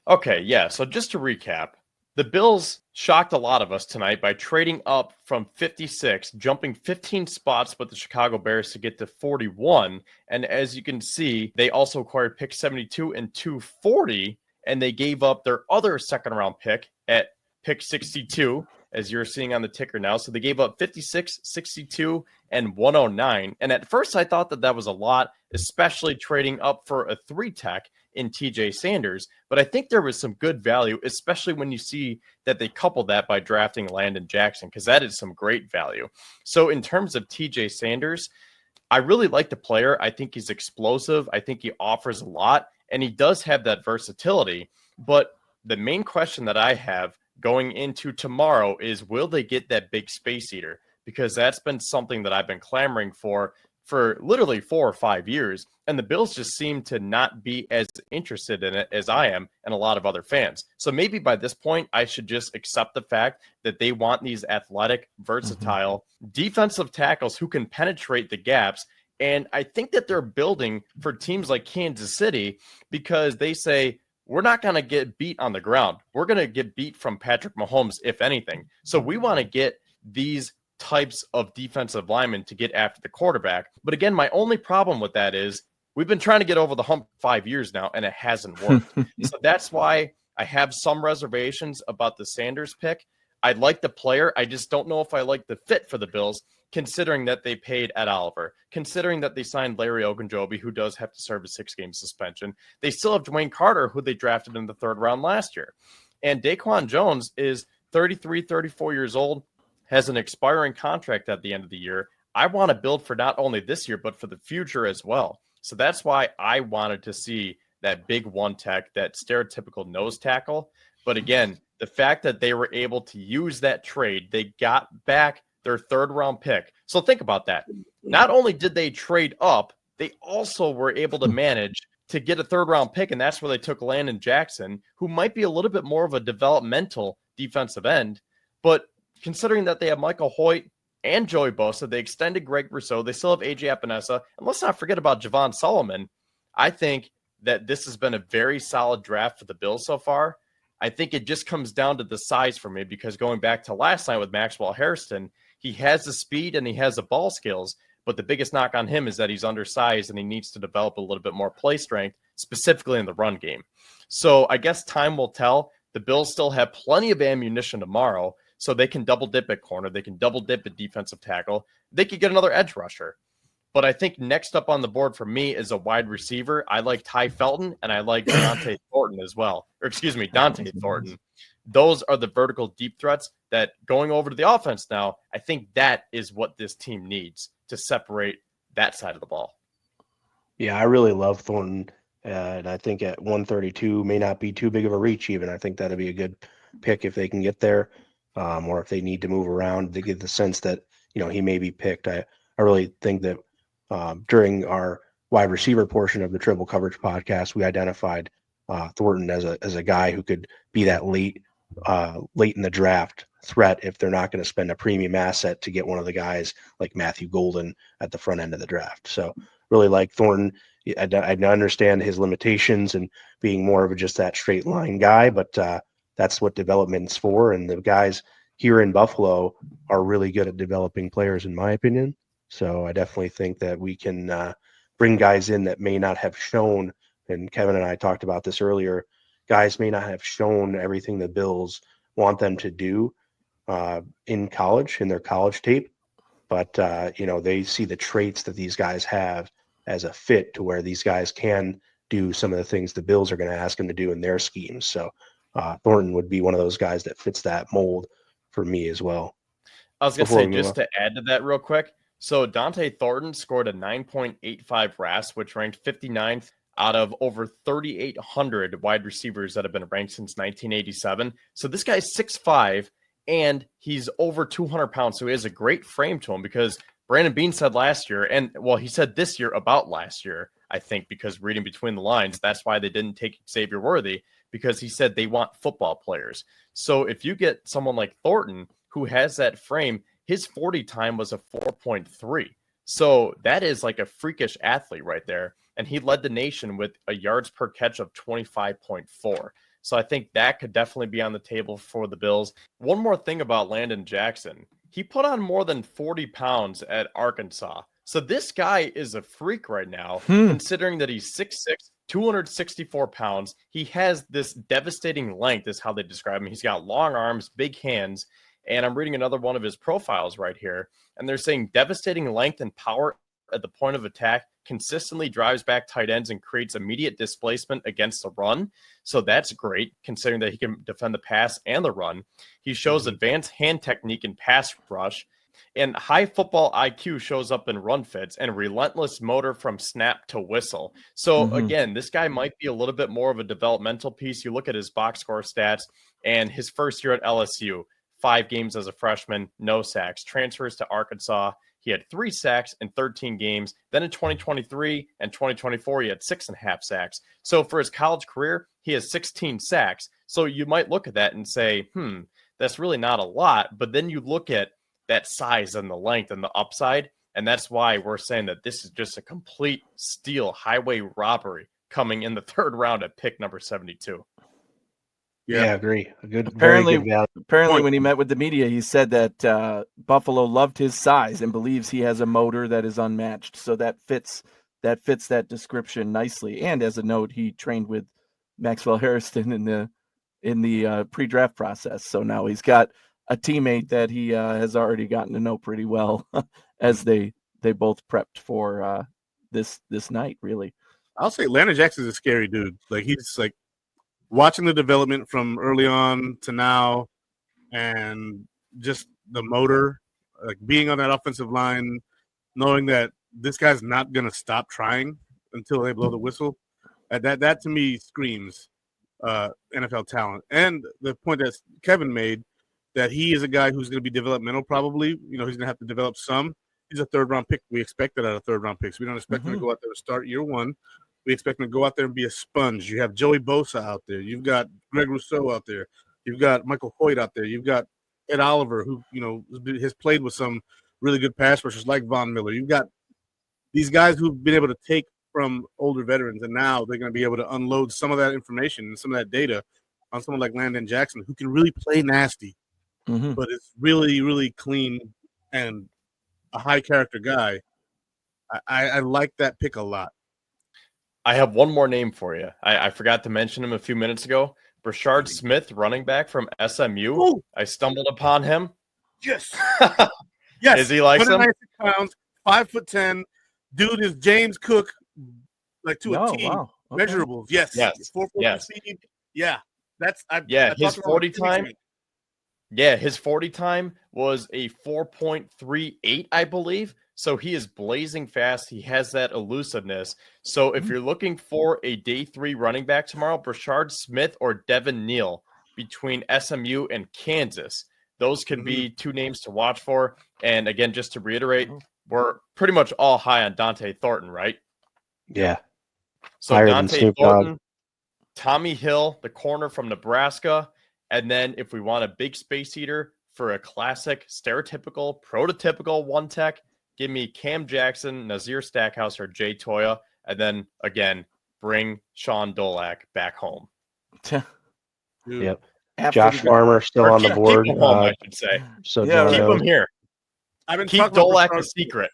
Okay, yeah. So just to recap, the Bills shocked a lot of us tonight by trading up from 56, jumping 15 spots with the Chicago Bears to get to 41. And as you can see, they also acquired pick 72 and 240, and they gave up their other second round pick at pick 62, as you're seeing on the ticker now. So they gave up 56, 62, and 109. And at first, I thought that was a lot, especially trading up for a three tech in TJ Sanders. But I think there was some good value, especially when you see that they coupled that by drafting Landon Jackson, because that is some great value. So in terms of TJ Sanders, I really like the player. I think he's explosive. I think he offers a lot, and he does have that versatility. But the main question that I have going into tomorrow is, will they get that big space eater? Because that's been something that I've been clamoring for literally 4 or 5 years. And the Bills just seem to not be as interested in it as I am and a lot of other fans. So maybe by this point, I should just accept the fact that they want these athletic, versatile defensive tackles who can penetrate the gaps. And I think that they're building for teams like Kansas City because they say, we're not going to get beat on the ground. We're going to get beat from Patrick Mahomes, if anything. So we want to get these types of defensive linemen to get after the quarterback. But again, my only problem with that is we've been trying to get over the hump 5 years now, and it hasn't worked. So that's why I have some reservations about the Sanders pick. I like the player. I just don't know if I like the fit for the Bills, considering that they paid Ed Oliver, considering that they signed Larry Ogunjobi, who does have to serve a 6-game suspension. They still have Dwayne Carter, who they drafted in the third round last year. And Daquan Jones is 33, 34 years old, has an expiring contract at the end of the year. I want to build for not only this year, but for the future as well. So that's why I wanted to see that big one tech, that stereotypical nose tackle. But again, the fact that they were able to use that trade, they got back their third round pick. So think about that. Not only did they trade up, they also were able to manage to get a third round pick. And that's where they took Landon Jackson, who might be a little bit more of a developmental defensive end. But considering that they have Michael Hoyt and Joey Bosa, they extended Greg Rousseau, they still have AJ Epinesa, and let's not forget about Javon Solomon. I think that this has been a very solid draft for the Bills so far. I think it just comes down to the size for me, because going back to last night with Maxwell Hairston, he has the speed and he has the ball skills, but the biggest knock on him is that he's undersized and he needs to develop a little bit more play strength, specifically in the run game. So I guess time will tell. The Bills still have plenty of ammunition tomorrow, so they can double dip at corner. They can double dip at defensive tackle. They could get another edge rusher. But I think next up on the board for me is a wide receiver. I like Ty Felton, and I like Dante Thornton as well. Or excuse me, Dante Thornton. Those are the vertical deep threats that, going over to the offense now, I think that is what this team needs to separate that side of the ball. Yeah, I really love Thornton. And I think at 132 may not be too big of a reach even. I think that'd be a good pick if they can get there. Or if they need to move around, they get the sense that, he may be picked. I really think that during our wide receiver portion of the Triple Coverage podcast, we identified Thornton as a guy who could be that late in the draft threat if they're not going to spend a premium asset to get one of the guys like Matthew Golden at the front end of the draft. So really like Thornton. I understand his limitations and being more of just that straight line guy, but that's what development's for. And the guys here in Buffalo are really good at developing players, in my opinion. So I definitely think that we can bring guys in that may not have shown, and Kevin and I talked about this earlier, guys may not have shown everything the Bills want them to do in college, in their college tape. But, they see the traits that these guys have as a fit to where these guys can do some of the things the Bills are going to ask them to do in their schemes. So Thornton would be one of those guys that fits that mold for me as well. I was going to say, just to add to that real quick, so Dante Thornton scored a 9.85 RAS, which ranked 59th out of over 3,800 wide receivers that have been ranked since 1987. So this guy's 6'5", and he's over 200 pounds, so he has a great frame to him, because Brandon Beane said last year, and well, he said this year about last year, I think, because reading between the lines, that's why they didn't take Xavier Worthy, because he said they want football players. So if you get someone like Thornton who has that frame, his 40 time was a 4.3. So that is like a freakish athlete right there. And he led the nation with a yards per catch of 25.4. So I think that could definitely be on the table for the Bills. One more thing about Landon Jackson. He put on more than 40 pounds at Arkansas. So this guy is a freak right now, considering that he's 6'6", 264 pounds. He has this devastating length, is how they describe him. He's got long arms, big hands, and I'm reading another one of his profiles right here, and they're saying devastating length and power at the point of attack, consistently drives back tight ends and creates immediate displacement against the run. So that's great, considering that he can defend the pass and the run. He shows advanced hand technique and pass rush, and high football IQ shows up in run fits, and relentless motor from snap to whistle. So again, this guy might be a little bit more of a developmental piece. You look at his box score stats, and his first year at LSU, 5 games as a freshman, no sacks. Transfers to Arkansas, he had 3 sacks in 13 games. Then in 2023 and 2024, he had 6.5 sacks. So for his college career, he has 16 sacks. So you might look at that and say, that's really not a lot. But then you look at that size and the length and the upside, and that's why we're saying that this is just a complete steal, highway robbery coming in the 3rd round at pick number 72. Yeah, I agree. Apparently, very good value. Apparently, when he met with the media, he said that Buffalo loved his size and believes he has a motor that is unmatched. So that fits that description nicely. And as a note, he trained with Maxwell Harrison in the pre-draft process. So now he's got a teammate that he has already gotten to know pretty well as they both prepped for this night. Really, I'll say Landon Jackson's a scary dude. Like, he's like, watching the development from early on to now, and just the motor, like being on that offensive line, knowing that this guy's not going to stop trying until they blow the whistle, that to me screams NFL talent. And the point that Kevin made, that he is a guy who's going to be developmental probably. You know, he's going to have to develop some. He's a 3rd-round pick. We expect that out of 3rd-round picks. We don't expect him to go out there and start year 1. We expect him to go out there and be a sponge. You have Joey Bosa out there. You've got Greg Rousseau out there. You've got Michael Hoyt out there. You've got Ed Oliver, who, you know, has played with some really good pass rushers like Von Miller. You've got these guys who've been able to take from older veterans, and now they're going to be able to unload some of that information and some of that data on someone like Landon Jackson, who can really play nasty, but is really, really clean and a high-character guy. I like that pick a lot. I have one more name for you. I forgot to mention him a few minutes ago. Brashard Smith, running back from SMU. Ooh. I stumbled upon him. Yes. Yes. Is he like him? 196 pounds, 5'10". Dude is James Cook, like to a T. Wow. Okay. Measurables. Yes. 4.4 speed. Yeah. His 40 time. Yeah, his 40 time was a 4.38, I believe. So he is blazing fast. He has that elusiveness. So if you're looking for a day 3 running back tomorrow, Brashard Smith or Devin Neal between SMU and Kansas, those could be 2 names to watch for. And again, just to reiterate, we're pretty much all high on Dante Thornton, right? Yeah. So Higher than Dante Snoop Thornton, Tommy Hill, the corner from Nebraska. And then if we want a big space eater for a classic, stereotypical, prototypical one tech, give me Cam Jackson, Nazir Stackhouse, or Jay Toya. And then, again, bring Sean Dolak back home. Yep. Josh Farmer still on the board. Keep him home, I should say. So Yeah, keep him here. I've been keep talking about Dolak Brashard. a secret.